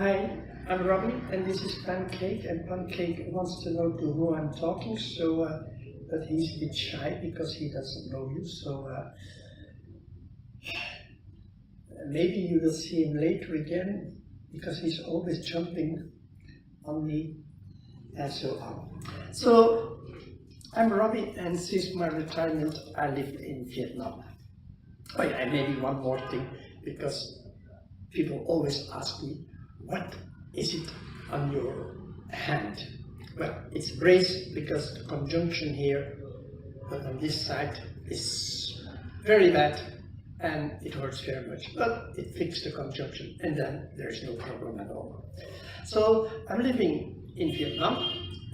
Hi, I'm Roby, and this is Pancake, and Pancake wants to know to who I'm talking, so, but he's a bit shy because he doesn't know you, so maybe you will see him later again, because he's always jumping on me, and so on. So, I'm Roby, and since my retirement, I live in Vietnam. Oh yeah, and maybe one more thing, because people always ask me, what is it on your hand? Well, it's brace because the conjunction here, but on this side is very bad and it hurts very much. But it fixed the conjunction and then there's no problem at all. So I'm living in Vietnam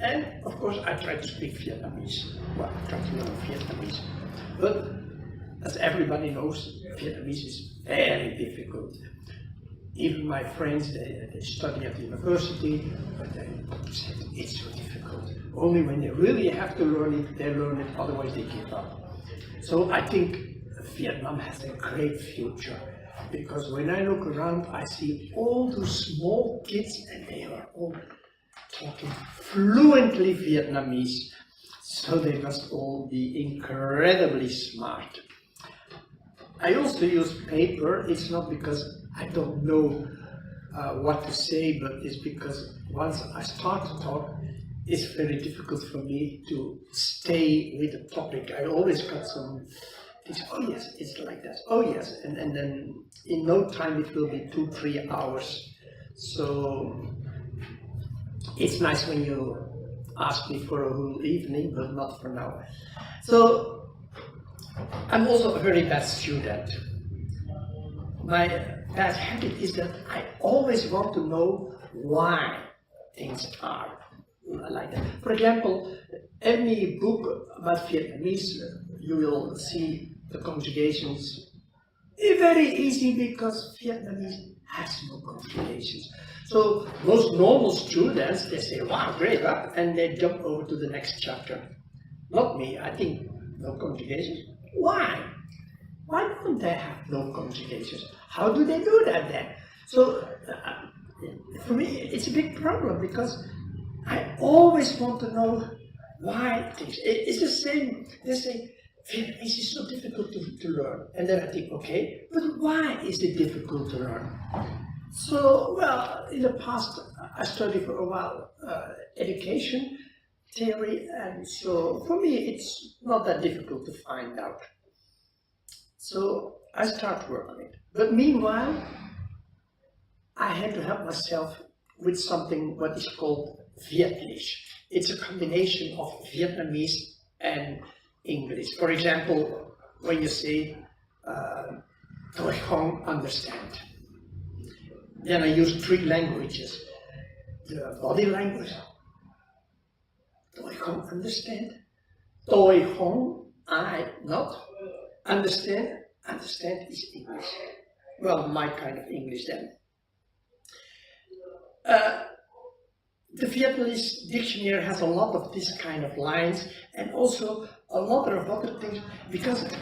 and of course I try to speak Vietnamese. Well, I try to learn Vietnamese. But as everybody knows, Vietnamese is very difficult. Even my friends, they study at university, but they said it's so difficult. Only when they really have to learn it, they learn it, otherwise they give up. So I think Vietnam has a great future, because when I look around, I see all those small kids and they are all talking fluently Vietnamese. So they must all be incredibly smart. I also use paper. It's not because I don't know what to say, but it's because once I start to talk, it's very difficult for me to stay with the topic. I always got some things, oh yes, it's like that, oh yes, and then in no time it will be 2-3 hours. So it's nice when you ask me for a whole evening, but not for now. So I'm also a very bad student. My bad habit is that I always want to know why things are like that. For example, any book about Vietnamese, you will see the conjugations. It's very easy because Vietnamese has no conjugations. So most normal students, they say, wow, great, huh? And they jump over to the next chapter. Not me, I think no conjugations. Why? Why don't they have no conjugations? How do they do that then? So for me, it's a big problem because I always want to know why things. It's the same. They say Vietnamese is so difficult to learn, and then I think, okay, but why is it difficult to learn? So, well, in the past, I studied for a while education theory, and so for me, it's not that difficult to find out. So I start working on it. But meanwhile, I had to help myself with something what is called Vietlish. It's a combination of Vietnamese and English. For example, when you say, Tôi không understand. Then I use 3 languages. The body language, Tôi không understand. Tôi không, I not. Understand is English. Well, my kind of English then. The Vietnamese dictionary has a lot of this kind of lines and also a lot of other things because the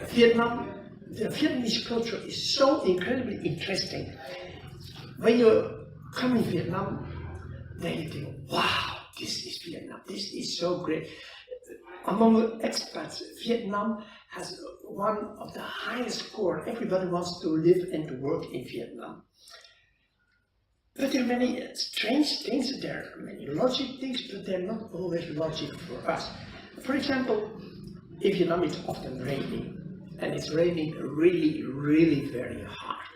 Vietnamese culture is so incredibly interesting. When you come in Vietnam, then you think, wow, this is Vietnam, this is so great. Among expats, Vietnam has one of the highest score. Everybody wants to live and to work in Vietnam. But there are many strange things, there are many logic things, but they're not always logic for us. For example, in Vietnam it's often raining, and it's raining really, really very hard.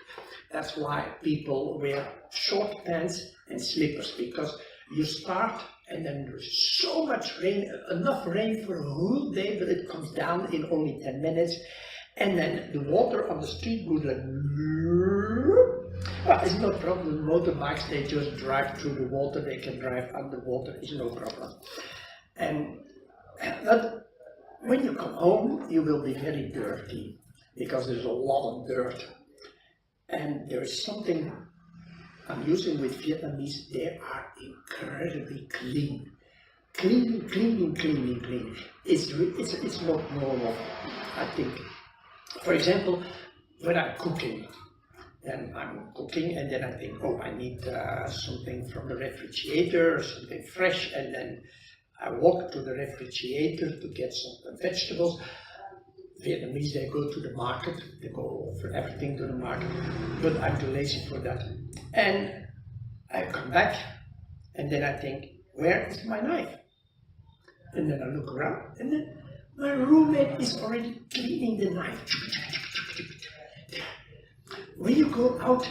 That's why people wear short pants and slippers, because you start and then there's so much rain, enough rain for a whole day, but it comes down in only 10 minutes. And then the water on the street goes like, well, it's no problem. Motorbikes, they just drive through the water, they can drive underwater, it's no problem. But when you come home, you will be very dirty, because there's a lot of dirt. And there is something I'm using with Vietnamese, they are incredibly clean. Clean. It's not normal, I think. For example, when I'm cooking, then I'm cooking, and then I think, oh, I need something from the refrigerator, something fresh, and then I walk to the refrigerator to get some vegetables. Vietnamese, they go to the market, they go for everything to the market, but I'm too lazy for that. And I come back, and then I think, where is my knife? And then I look around, and then my roommate is already cleaning the knife. When you go out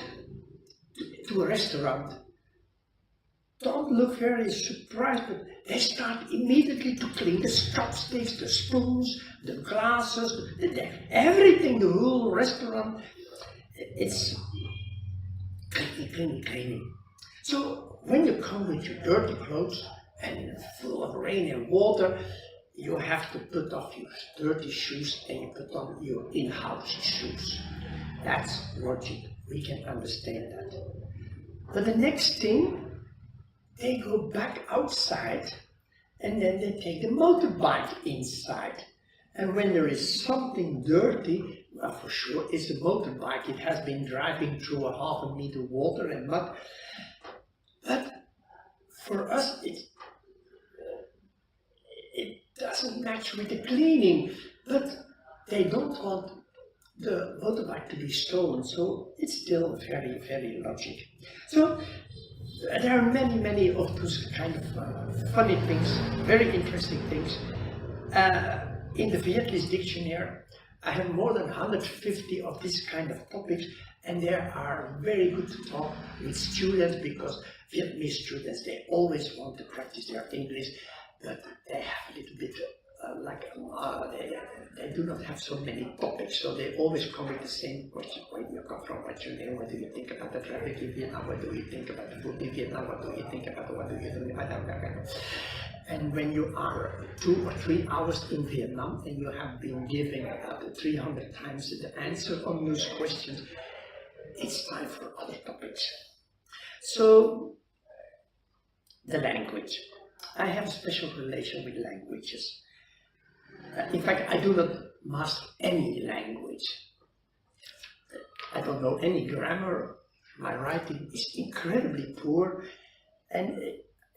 to a restaurant, don't look very surprised, but they start immediately to clean the chopsticks, the spoons, the glasses, everything, the whole restaurant. It's cleaning. So when you come with your dirty clothes and full of rain and water, you have to put off your dirty shoes and you put on your in-house shoes. That's logic. We can understand that. But the next thing, they go back outside and then they take the motorbike inside. And when there is something dirty, well, for sure it's a motorbike. It has been driving through a half a meter water and mud. But for us, it doesn't match with the cleaning. But they don't want the motorbike to be stolen, so it's still very, very logic. So there are many of those kind of funny things, very interesting things. In the Vietlish dictionary, I have more than 150 of this kind of topics, and they are very good to talk with students, because Vietnamese students, they always want to practice their English, but they have a little bit they do not have so many topics, so they always come with the same question. Where do you come from? What's your name? What do you think about the traffic in Vietnam? What do you think about the food in Vietnam? What do you think about And when you are 2 or 3 hours in Vietnam and you have been giving about 300 times the answer on those questions, it's time for other topics. So, the language. I have a special relation with languages. In fact, I do not master any language. I don't know any grammar. My writing is incredibly poor, and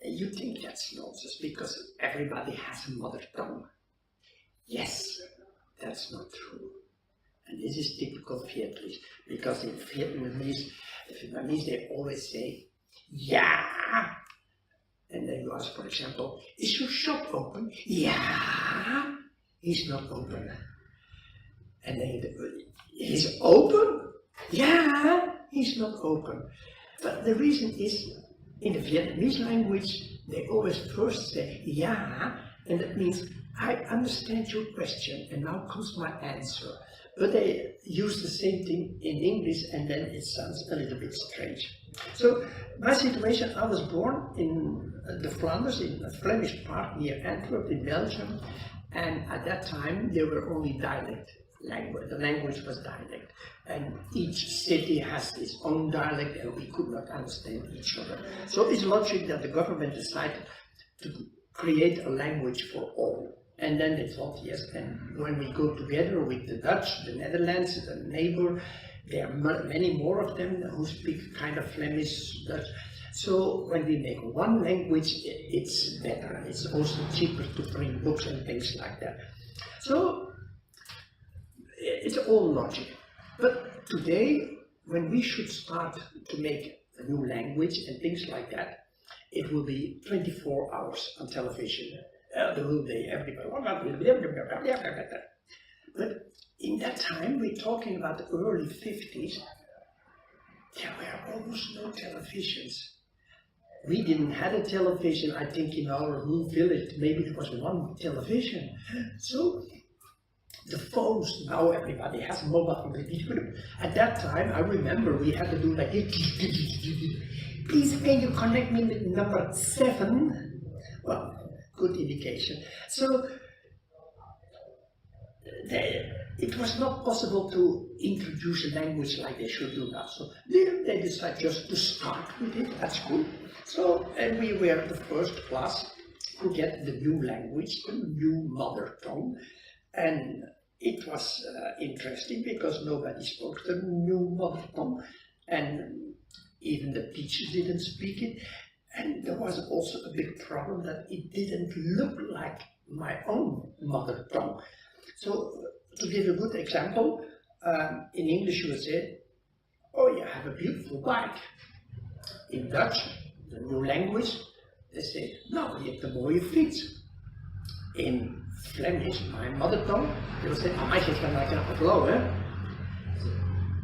you think that's nonsense because everybody has a mother tongue. Yes, that's not true. And this is typical Vietlish, because in Vietnamese, they always say, yeah. And then you ask, for example, is your shop open? Yeah. He's not open. And then he's open? Yeah, he's not open. But the reason is, in the Vietnamese language, they always first say, yeah, and that means, I understand your question, and now comes my answer. But they use the same thing in English, and then it sounds a little bit strange. So, my situation, I was born in the Flanders, in a Flemish part near Antwerp in Belgium, and at that time there were only dialect language. The language was dialect, and each city has its own dialect, and we could not understand each other. So it's logic that the government decided to create a language for all. And then they thought, yes, and when we go together with the Dutch, the Netherlands, the neighbor, there are many more of them who speak kind of Flemish Dutch. So when we make one language, it's better. It's also cheaper to print books and things like that. So it's all logic. But today, when we should start to make a new language and things like that, it will be 24 hours on television. The whole day, everybody. But in that time, we're talking about the early 50s, there were almost no televisions. We didn't have a television, I think, in our whole village. Maybe there was one television. So the phones, now everybody has mobile. At that time, I remember we had to do like, please can you connect me with number 7? Well, good indication. So it was not possible to introduce a language like they should do now. So they decided just to start with it. That's good. So, and we were the first class to get the new language, the new mother tongue. And it was interesting because nobody spoke the new mother tongue. and even the teachers didn't speak it. And there was also a big problem that it didn't look like my own mother tongue. So, to give a good example, in English you would say, oh, you have a beautiful bike. In Dutch, the new language, they say, nou, je hebt een mooie fiets. In Flemish, my mother tongue, they will say, amai, je kan like een blauw, hè?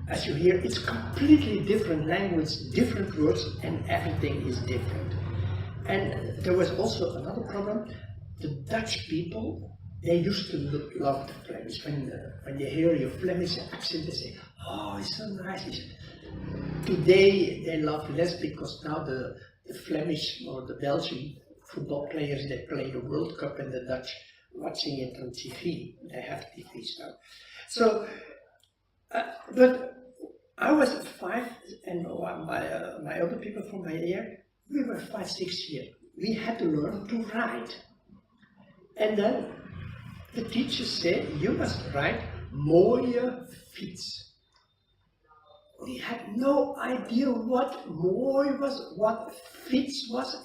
As you hear, it's completely different language, different words, and everything is different. And there was also another problem. The Dutch people, they used to love the Flemish. When they hear your Flemish accent, they say, oh, it's so nice. Today, they love less because now the Flemish or the Belgian football players, they play the World Cup, and the Dutch watching it on TV. They have TVs now. So, but I was 5, and my other people from my year, we were 5, 6 years. We had to learn to write. And then the teacher said, you must write mooie fiets. We had no idea what mooi was, what fiets was,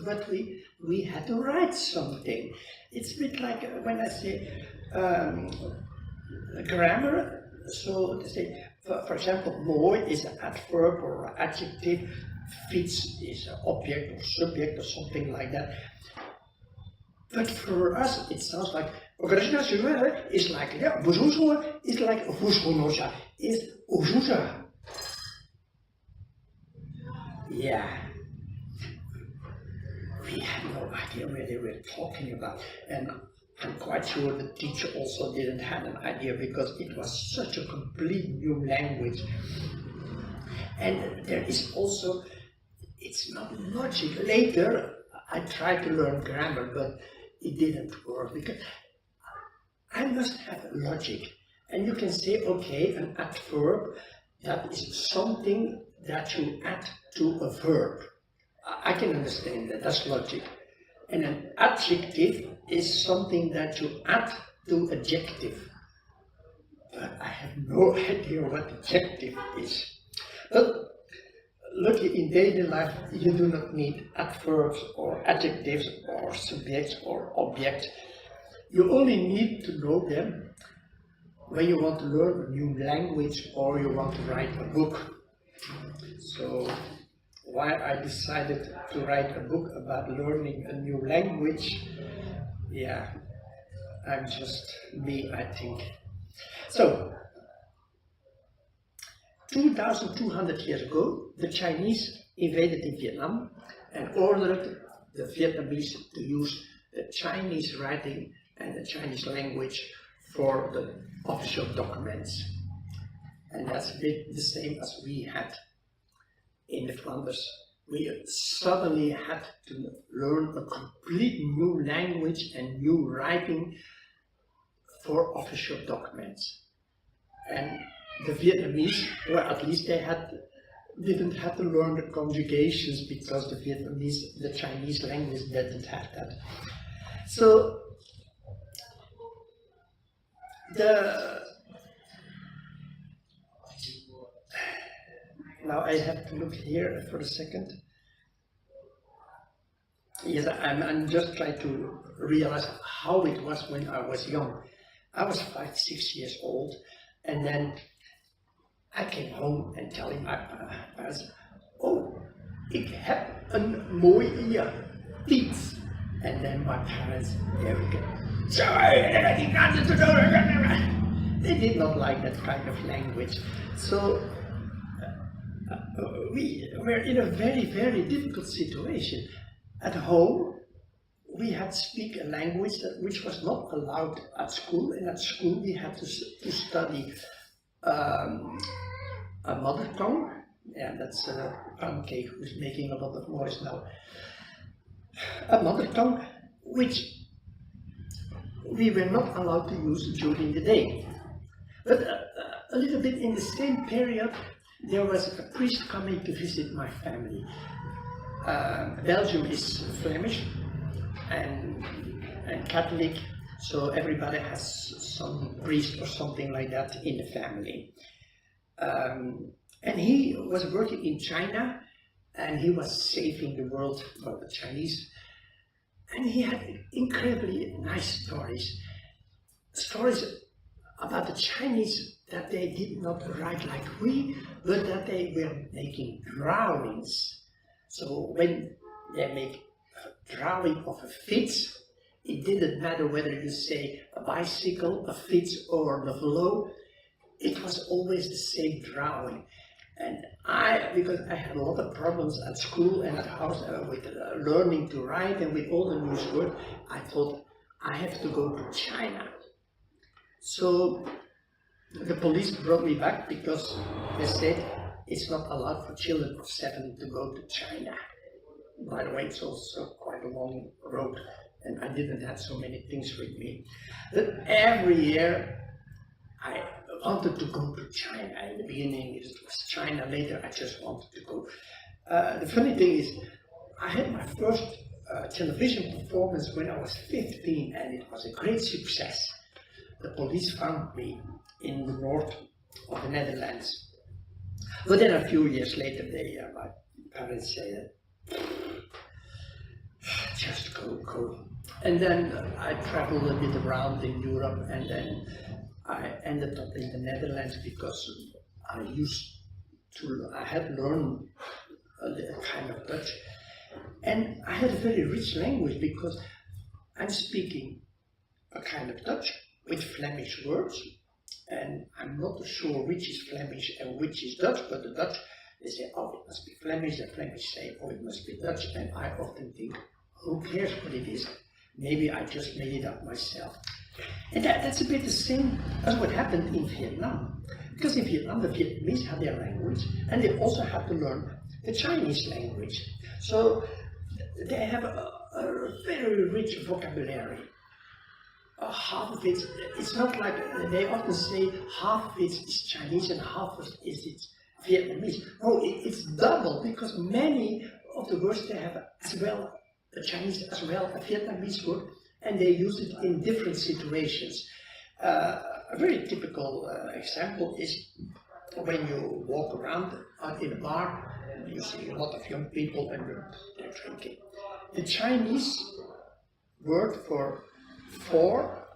but we had to write something. It's a bit like when I say grammar. So to say, for example, mooi is an adverb or an adjective, fiets is an object or subject or something like that. But for us, it sounds like is like vuzuza is like vuzunosa is uzuza. Yeah, we had no idea what they were talking about, and I'm quite sure the teacher also didn't have an idea because it was such a complete new language. And there is also, it's not logic. Later, I tried to learn grammar, but it didn't work because I must have logic. And you can say, okay, an adverb, that is something that you add to a verb. I can understand that, that's logic. And an adjective is something that you add to adjective. But I have no idea what adjective is. But look, in daily life, you do not need adverbs or adjectives or subjects or objects. You only need to know them when you want to learn a new language or you want to write a book. So, why I decided to write a book about learning a new language, yeah, I'm just me, I think. So, 2,200 years ago, the Chinese invaded in Vietnam and ordered the Vietnamese to use the Chinese writing and the Chinese language for the official documents. And that's a bit the same as we had in the Flanders. We suddenly had to learn a complete new language and new writing for official documents. And the Vietnamese, or at least they didn't have to learn the conjugations because the Vietnamese, the Chinese language didn't have that. So now I have to look here for a second. Yes, I'm just trying to realize how it was when I was young. I was 5, 6 years old, and then I came home and telling my parents, oh, ik heb een mooie fiets. And then my parents, there we go. They did not like that kind of language. So we were in a very, very difficult situation. At home, we had to speak a language which was not allowed at school, and at school we had to study a mother tongue. Yeah, that's a pancake who's making a lot of noise now. A mother tongue which we were not allowed to use during the day. But a little bit in the same period, there was a priest coming to visit my family. Belgium is Flemish and Catholic, so everybody has some priest or something like that in the family. And he was working in China, and he was saving the world from the Chinese. And he had incredibly nice stories. Stories about the Chinese that they did not write like we, but that they were making drawings. So when they make a drawing of a fish, it didn't matter whether you say a bicycle, a fish, or the flow, it was always the same drawing. And because I had a lot of problems at school and at house with learning to write and with all the new words, I thought I have to go to China. So the police brought me back because they said it's not allowed for children of 7 to go to China. By the way, it's also quite a long road, and I didn't have so many things with me. But every year I wanted to go to China. In the beginning it was China, later I just wanted to go. The funny thing is, I had my first television performance when I was 15, and it was a great success. The police found me in the north of the Netherlands. But then a few years later, my parents said, just go. And then I traveled a bit around in Europe, and then I ended up in the Netherlands because I had learned a kind of Dutch. And I had a very rich language because I'm speaking a kind of Dutch with Flemish words, and I'm not sure which is Flemish and which is Dutch, but the Dutch, they say, oh, it must be Flemish, the Flemish say, oh, it must be Dutch, and I often think, who cares what it is? Maybe I just made it up myself. And that's a bit the same as what happened in Vietnam. Because in Vietnam, the Vietnamese have their language, and they also have to learn the Chinese language. So they have a very rich vocabulary. Half of it, it's not like they often say half of it is Chinese and half of it is Vietnamese. No, it's double, because many of the words they have as well, the Chinese as well, a Vietnamese word, and they use it in different situations. A very typical example is when you walk around in a bar, you see a lot of young people and they're drinking. The Chinese word for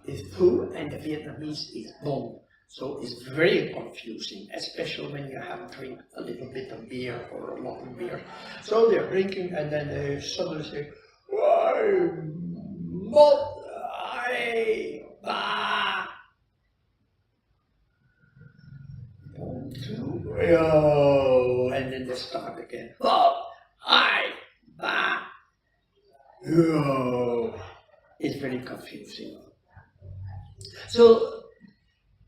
is thu, and the Vietnamese is bon. So it's very confusing, especially when you have drink a little bit of beer or a lot of beer. So they're drinking, and then they suddenly say, "Why, mot, I, ba." Yo, and then they start again. Mot, I, ba. Yo. It's very confusing. So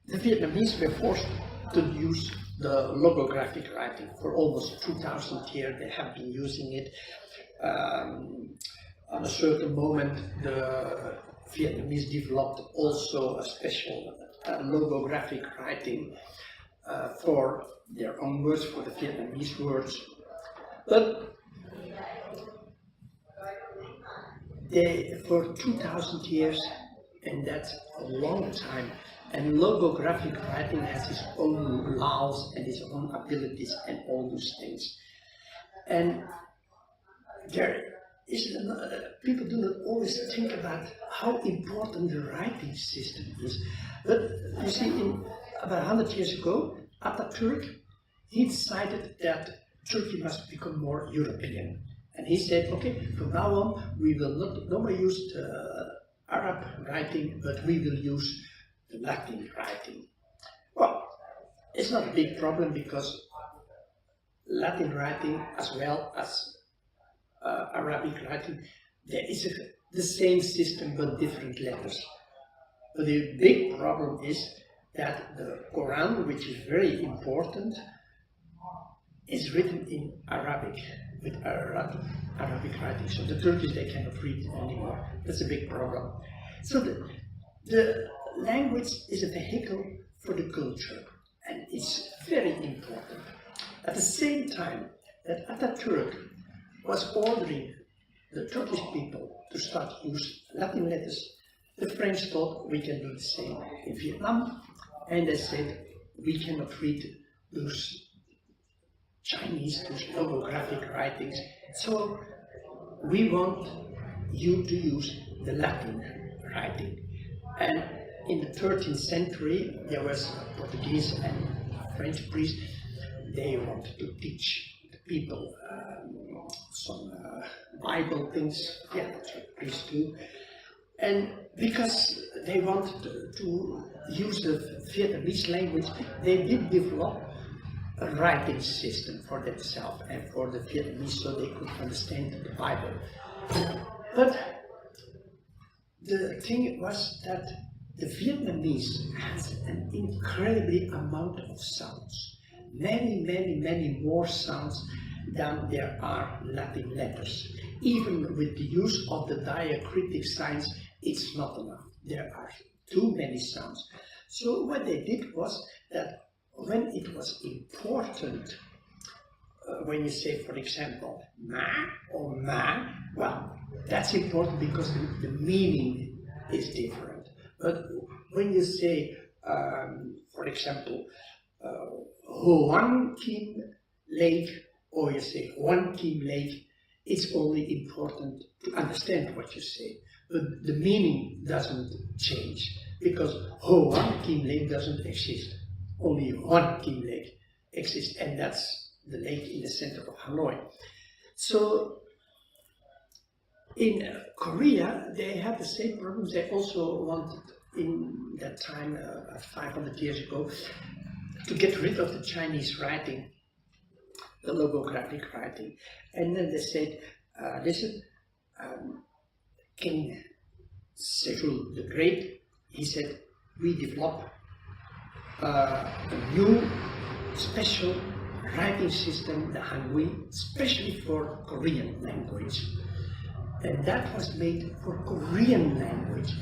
the Vietnamese were forced to use the logographic writing for almost 2,000 years. They have been using it. On a certain moment, the Vietnamese developed also a special logographic writing for their own words, for the Vietnamese words. But for 2,000 years, and that's a long time, and logographic writing has its own laws and its own abilities and all those things. And there is people do not always think about how important the writing system is. But you see, about 100 years ago, Atatürk, he decided that Turkey must become more European. And he said, okay, from now on, we will not more use the Arab writing, but we will use the Latin writing. Well, it's not a big problem, because Latin writing as well as Arabic writing, there is the same system but different letters. But the big problem is that the Quran, which is very important, is written in Arabic, with Arabic writing. So the Turkish, they cannot read it anymore. That's a big problem. So the language is a vehicle for the culture, and it's very important. At the same time that Atatürk was ordering the Turkish people to start use Latin letters, the French thought we can do the same in Vietnam, and they said we cannot read those Chinese, those logographic writings. So we want you to use the Latin writing. And in the 13th century, there was a Portuguese and French priest. They wanted to teach the people some Bible things. Yeah, that's what priests do. And because they wanted to use the Vietnamese language, they did develop a writing system for themselves and for the Vietnamese so they could understand the Bible. But the thing was that the Vietnamese has an incredibly amount of sounds. Many more sounds than there are Latin letters. Even with the use of the diacritic signs, it's not enough. There are too many sounds. So what they did was that when it was important, when you say, for example, ma or ma, well, that's important because the meaning is different. But when you say, for example, Hoan Kim Lake, or you say Hoan Kim Lake, it's only important to understand what you say. But the meaning doesn't change because Hoan Kim Lake doesn't exist. Only Hoan Kim Lake exists, and that's the lake in the center of Hanoi. So in Korea, they had the same problems. They also wanted, in that time, 500 years ago, to get rid of the Chinese writing, the logographic writing. And then they said, listen, King Sejong the Great, he said, we develop a new special writing system, the Hangul, especially for Korean language. And that was made for Korean language.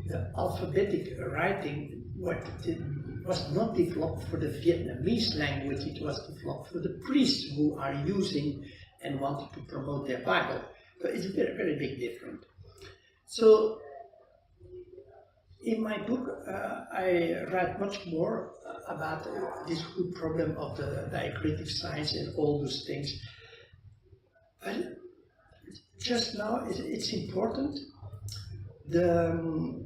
The alphabetic writing was not developed for the Vietnamese language, it was developed for the priests who are using and wanted to promote their Bible. So it's a very big difference. So in my book, I write much more about this whole problem of the diacritic signs and all those things. But just now, it's important. The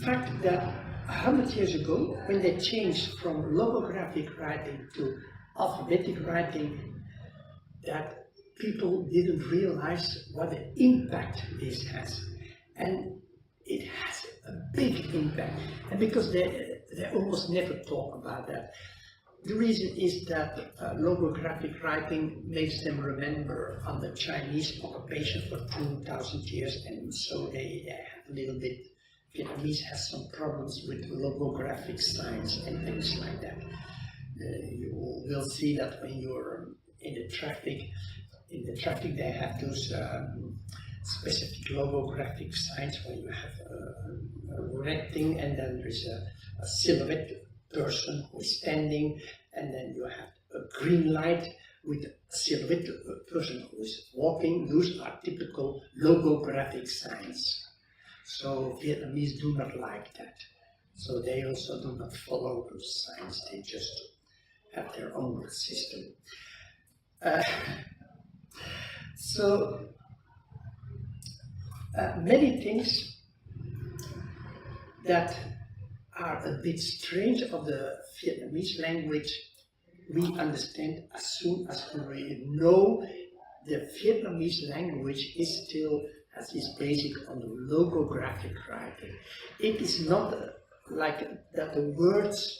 fact that 100 years ago, when they changed from logographic writing to alphabetic writing, that people didn't realize what the impact this has. And it has a big impact. And because they almost never talk about that. The reason is that logographic writing makes them remember on the Chinese occupation for 2,000 years, and so they have a little bit. Vietnamese has some problems with logographic signs and things like that. You will see that when you're in the traffic they have those specific logographic signs where you have a red thing and then there's a silhouette person who is standing, and then you have a green light with a silhouette person who is walking. Those are typical logographic signs. So Vietnamese do not like that. So they also do not follow those signs, they just have their own system. Many things that are a bit strange of the Vietnamese language, we understand as soon as we know the Vietnamese language is still as is basic on the logographic writing. It is not like that the words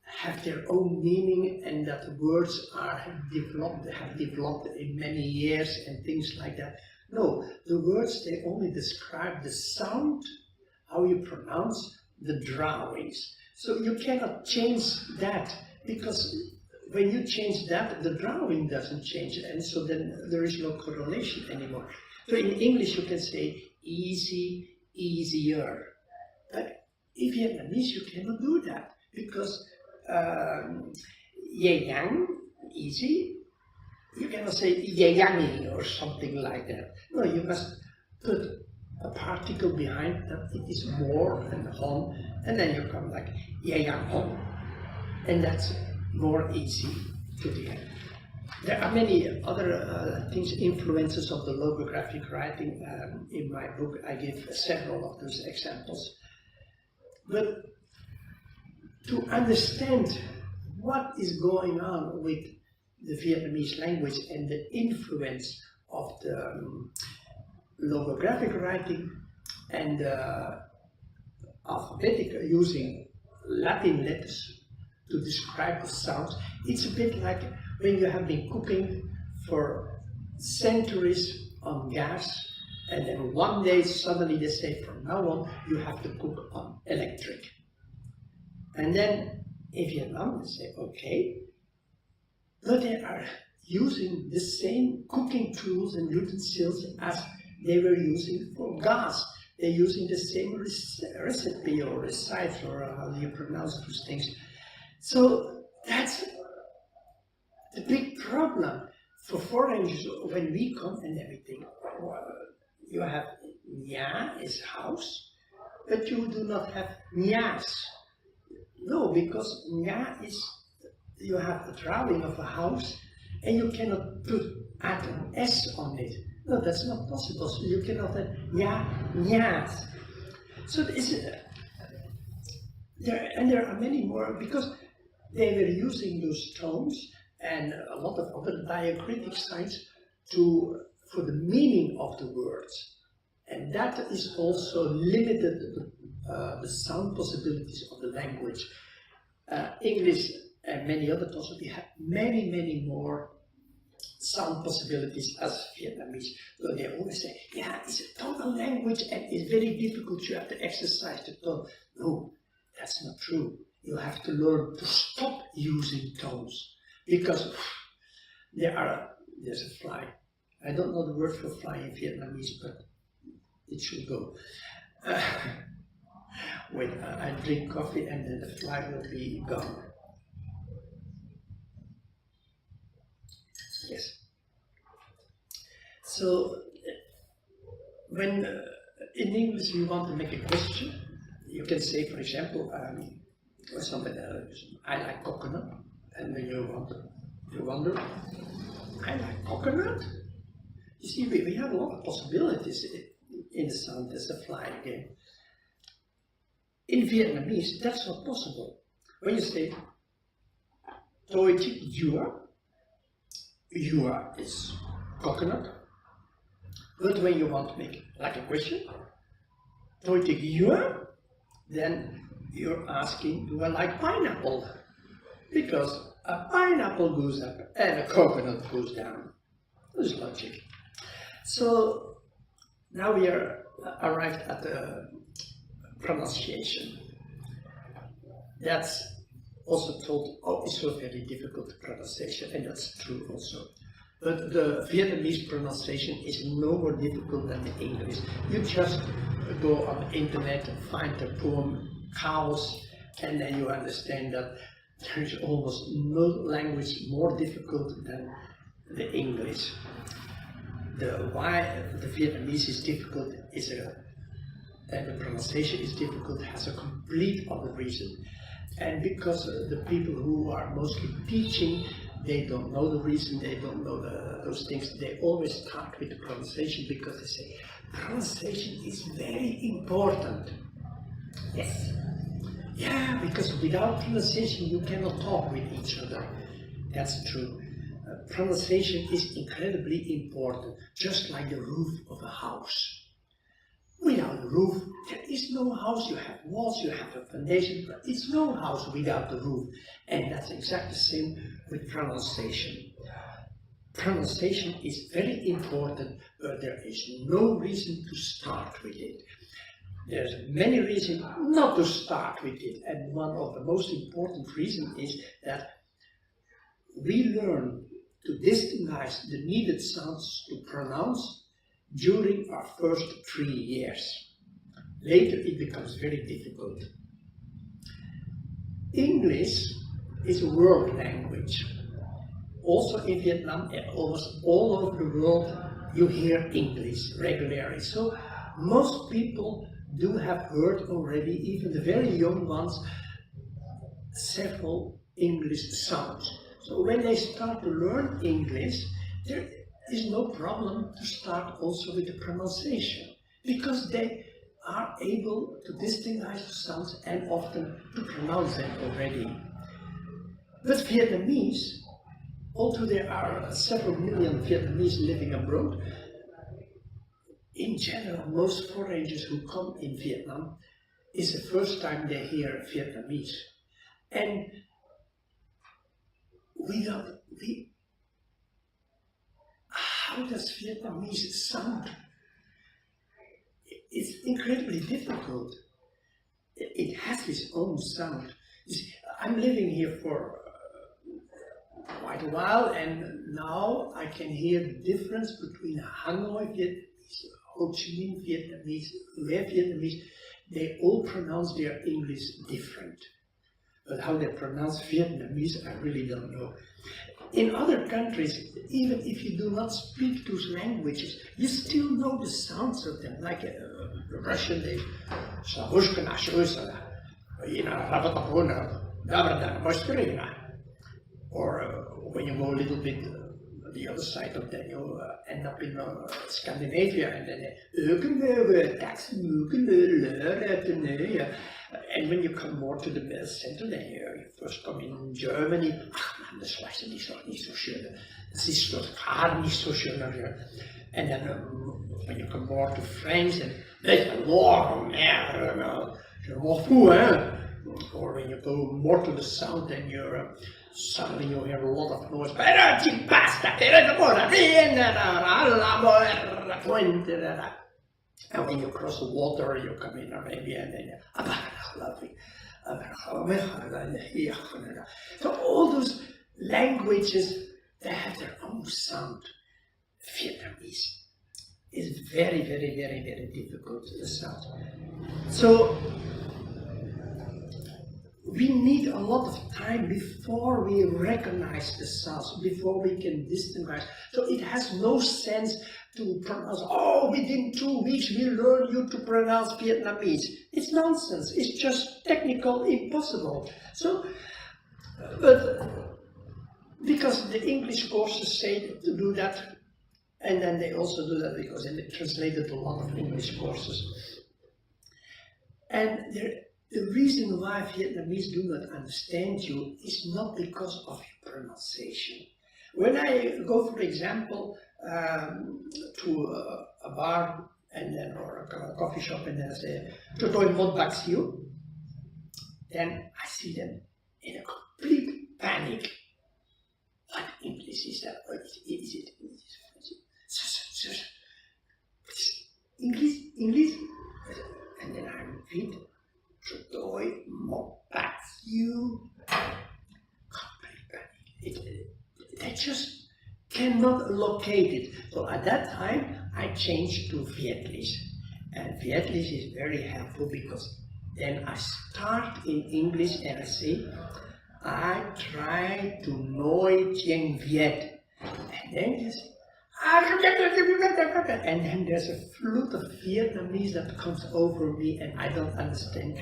have their own meaning and that the words have developed in many years and things like that. No, the words, they only describe the sound, how you pronounce the drawings. So you cannot change that, because when you change that, the drawing doesn't change, and so then there is no correlation anymore. So in English you can say easy, easier. But in Vietnamese you cannot do that, because ye yang, easy, you cannot say ye yangi or something like that. No, you must put a particle behind that it is more and hon, and then you come like ye yang hon. And that's more easy to get. There are many other things, influences of the logographic writing. In my book, I give several of those examples. But to understand what is going on with the Vietnamese language and the influence of the logographic writing and alphabetic using Latin letters to describe the sounds, it's a bit like when you have been cooking for centuries on gas, and then one day suddenly they say, from now on, you have to cook on electric. And then in Vietnam, they say, okay, but they are using the same cooking tools and utensils as they were using for gas. They're using the same recipe or recite, or how do you pronounce those things. So that's the big problem for foreigners when we come and everything. You have Nha is house, but you do not have Nhas. No, because Nha is, you have the drawing of a house and you cannot add an S on it. No, that's not possible. So you cannot have Nhas. So there are many more, because they were using those tones and a lot of other diacritic signs for the meaning of the words. And that is also limited the sound possibilities of the language. English and many other also, we have many more sound possibilities as Vietnamese. So they always say, yeah, it's a tonal language and it's very difficult, you have to exercise the tone. No, that's not true. You have to learn to stop using tones, because there's a fly. I don't know the word for fly in Vietnamese, but it should go. When I drink coffee and then the fly will be gone. Yes. So when in English you want to make a question, you can say, for example, or somebody else, I like coconut, and then you wonder, I like coconut? You see, we have a lot of possibilities in the sound as a fly again. In Vietnamese, that's not possible. When you say, tôi thích dừa is coconut. But when you want to make like a question, tôi thích dừa, then you're asking, do I like pineapple? Because a pineapple goes up and a coconut goes down. There's logic. So now we are arrived at the pronunciation. That's also told, oh, it's so very difficult pronunciation, and that's true also. But the Vietnamese pronunciation is no more difficult than the English. You just go on the internet and find the poem cows, and then you understand that there is almost no language more difficult than the English. Why the Vietnamese is difficult and the pronunciation is difficult has a complete other reason. And because the people who are mostly teaching, they don't know the reason, they don't know those things. They always start with the pronunciation because they say, pronunciation is very important. Yes. Yeah, because without pronunciation you cannot talk with each other. That's true. Pronunciation is incredibly important, just like the roof of a house. Without a roof, there is no house. You have walls, you have a foundation, but it's no house without the roof. And that's exactly the same with pronunciation. Pronunciation is very important, but there is no reason to start with it. There's many reasons not to start with it, and one of the most important reasons is that we learn to distinguish the needed sounds to pronounce during our first 3 years. Later it becomes very difficult. English is a world language. Also in Vietnam and almost all over the world you hear English regularly. So most people do have heard already, even the very young ones, several English sounds. So when they start to learn English, there is no problem to start also with the pronunciation, because they are able to distinguish the sounds and often to pronounce them already. But Vietnamese, although there are several million Vietnamese living abroad, in general, most foreigners who come in Vietnam is the first time they hear Vietnamese. And how does Vietnamese sound? It's incredibly difficult. It has its own sound. I'm living here for quite a while, and now I can hear the difference between Hanoi Vietnamese, Ho Chi Minh Vietnamese, Hue Vietnamese. They all pronounce their English different. But how they pronounce Vietnamese, I really don't know. In other countries, even if you do not speak those languages, you still know the sounds of them. Like Russian, they or when you go a little bit the other side of that, you end up in Scandinavia, and then and when you come more to the center, then you first come in Germany. Das weiß ich nicht so schön. Das ist doch gar nicht so schön. And then when you come more to French, and or when you go more to the south, then you're suddenly you hear a lot of noise. And when you cross the water, you come in Arabia, and then lovely. So all those languages, they have their own sound. Vietnamese is very, very, very, very difficult to sound. So we need a lot of time before we recognize the sounds, before we can distinguish. So it has no sense to pronounce, oh, within 2 weeks we learn you to pronounce Vietnamese. It's nonsense. It's just technical impossible. So, but because the English courses say to do that, and then they also do that because they translated a lot of English courses. And the reason why Vietnamese do not understand you is not because of your pronunciation. When I go, for example, to a bar and then or a coffee shop, and then I say, "Totoy mod baks you," then I see them in a complete panic. What English is that? What is it? English? And then I repeat, "Totoy mod baks you." Complete panic. They just cannot locate it. So at that time, I changed to Vietlish. And Vietlish is very helpful because then I start in English and I say, I try to nói tiếng Việt. And then there's a flood of Vietnamese that comes over me and I don't understand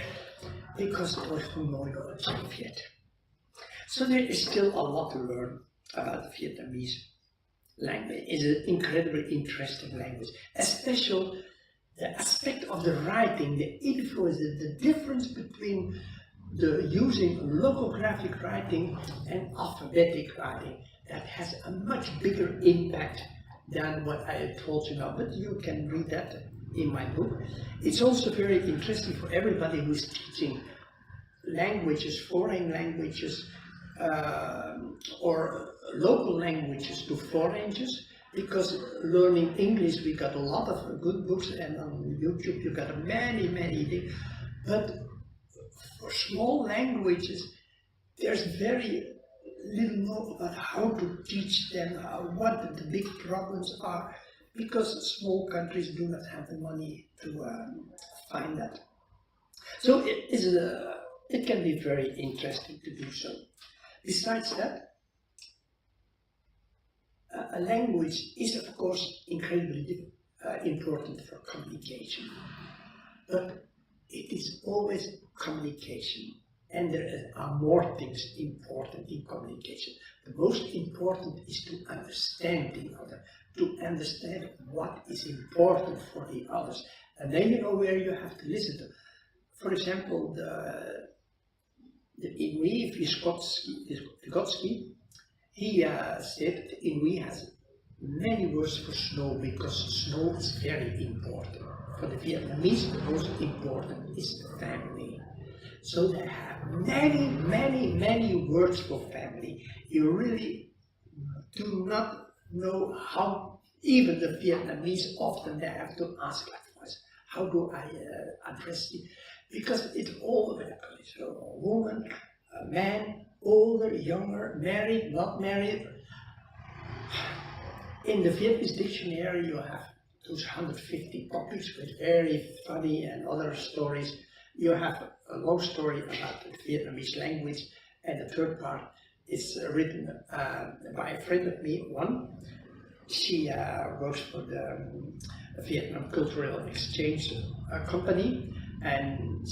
because I don't know tiếng Việt. So there is still a lot to learn about the Vietnamese language. It's an incredibly interesting language, especially the aspect of the writing, the influence, the difference between the using logographic writing and alphabetic writing. That has a much bigger impact than what I told you now, but you can read that in my book. It's also very interesting for everybody who's teaching languages, foreign languages, or local languages to foreigners, because learning English, we got a lot of good books, and on YouTube you got many things, but for small languages there's very little know about how to teach them, what the big problems are, because small countries do not have the money to find that. So it can be very interesting to do so. Besides that, a language is of course incredibly important for communication, but it is always communication and there are more things important in communication. The most important is to understand the other, to understand what is important for the others. And then you know where you have to listen to. For example, the Inuit Vygotsky, he said the Inuit has many words for snow because snow is very important. For the Vietnamese, the most important is family. So they have many words for family. You really do not know how, even the Vietnamese often they have to ask advice. How do I address it? Because it's all so a woman, a man, older, younger, married, not married. In the Vietnamese dictionary you have those 150 topics with very funny and other stories. You have a long story about the Vietnamese language, and the third part is written by a friend of me, one. She works for the Vietnam Cultural Exchange Company, and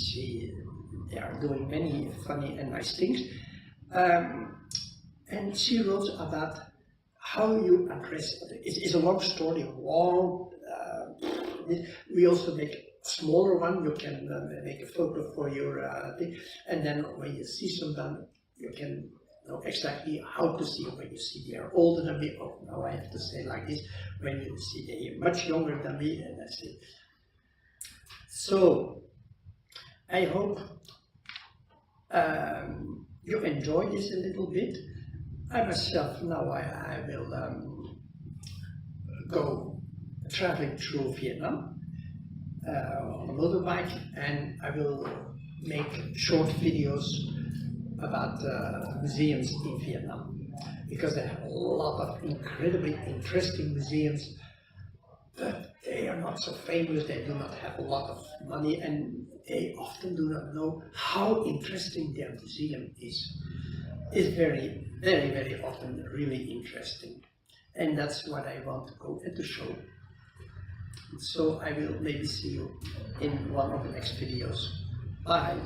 they are doing many funny and nice things. And she wrote about how you address it. It's a long story, long. We also make a smaller one. You can make a photo for your thing, and then when you see someone, you can know exactly how to see when you see they are older than me. Oh, now I have to say like this. When you see they are much younger than me, and that's it. So I hope you enjoy this a little bit. I myself now I will go traveling through Vietnam on a motorbike, and I will make short videos about museums in Vietnam, because they have a lot of incredibly interesting museums, but they are not so famous, they do not have a lot of money, and they often do not know how interesting their museum is. It's very often really interesting. And that's what I want to go and to show. So I will maybe see you in one of the next videos. Bye.